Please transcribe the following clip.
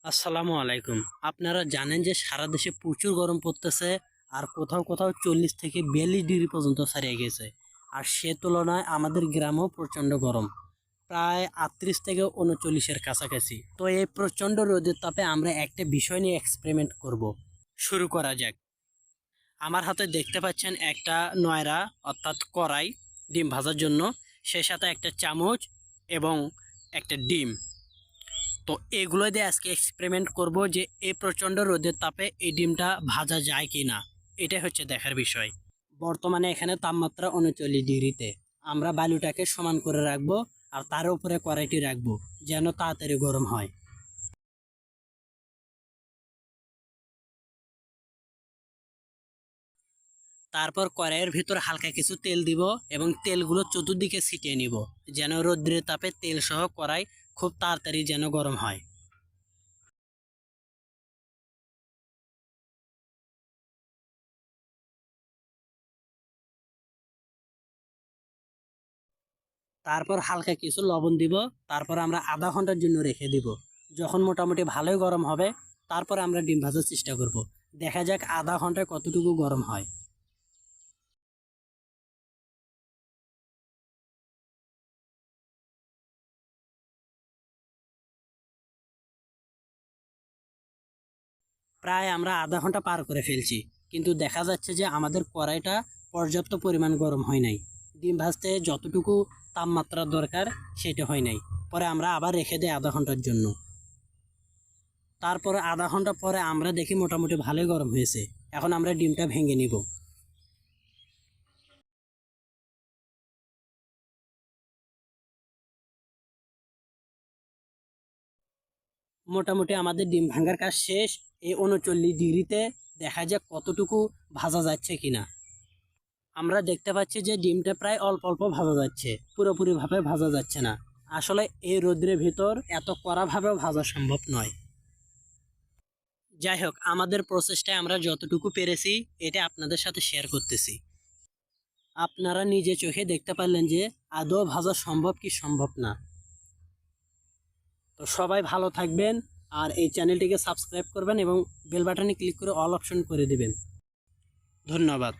আসসালামু আলাইকুম। আপনারা জানেন যে সারা দেশে প্রচুর গরম পড়তেছে, আর কোথাও কোথাও 40 থেকে 42 ডিগ্রি পর্যন্ত ছাড়িয়ে গেছে। আর সে তুলনায় আমাদের গ্রামেও প্রচণ্ড গরম, প্রায় 38 থেকে 39-এর কাছাকাছি। তো এই প্রচণ্ড রোদের তাপে আমরা একটা বিষয় নিয়ে এক্সপেরিমেন্ট করব। শুরু করা যাক। আমার হাতে দেখতে পাচ্ছেন একটা নয়রা অর্থাৎ কড়াই ডিম ভাজার জন্য, সেই সাথে একটা চামচ এবং একটা ডিম। তো এগুলো দিয়ে আজকে এক্সপেরিমেন্ট করব যে এই প্রচণ্ড রোদের তাপে এই ডিমটা ভাজা যায় কি না। এটাই হচ্ছে দেখার বিষয়। বর্তমানে এখানে তাপমাত্রা 39 ডিগ্রিতে। আমরা বালুটাকে সমান করে রাখবো, আর তার উপরে কড়াইটি রাখবো যেন তাড়াতাড়ি গরম হয়। তারপর কড়াইয়ের ভিতর হালকা কিছু তেল দিব এবং তেলগুলো চতুর্দিকে ছিটিয়ে নিব, যেন রৌদ্রের তাপে তেল সহ কড়াই খুব তাড়াতাড়ি যেন গরম হয়। তারপর হালকা কিছু লবণ দিব। তারপর আমরা আধা ঘন্টার জন্য রেখে দিব। যখন মোটামুটি ভালোই গরম হবে, তারপর আমরা ডিম ভাজার চেষ্টা করব। দেখা যাক আধা ঘন্টায় কতটুকু গরম হয়। প্রায় আমরা আধা ঘন্টা পার করে ফেলছি, কিন্তু দেখা যাচ্ছে যে আমাদের কড়াইটা পর্যাপ্ত পরিমাণ গরম হয় নাই। ডিম ভাজতে যতটুকু তাপমাত্রা দরকার সেটা হয় নাই। পরে আমরা আবার রেখে দিই আধা ঘন্টার জন্য। তারপরে আধা ঘন্টা পরে আমরা দেখি মোটামুটি ভালোই গরম হয়েছে। এখন আমরা ডিমটা ভেঙে নিব। মোটামুটি আমাদের ডিম ভাঙার কাজ শেষ। এই 39 ডিগ্রিতে দেখা যাক কতটুকু ভাজা যাচ্ছে কিনা। আমরা দেখতে পাচ্ছি যে ডিমটা প্রায় অল্প অল্প ভাজা যাচ্ছে, পুরোপুরিভাবে ভাজা যাচ্ছে না। আসলে এই রোদ্রের ভিতর এত কড়াভাবেও ভাজা সম্ভব নয়। যাই হোক, আমাদের প্রসেসটায় আমরা যতটুকু পেরেছি এটা আপনাদের সাথে শেয়ার করতেছি। আপনারা নিজে চোখে দেখতে পারলেন যে আদৌ ভাজা সম্ভব কি সম্ভব না। তো সবাই ভালো থাকবেন, আর এই চ্যানেলটিকে সাবস্ক্রাইব করবেন এবং বেল বাটনে ক্লিক করে অল অপশন করে দিবেন। ধন্যবাদ।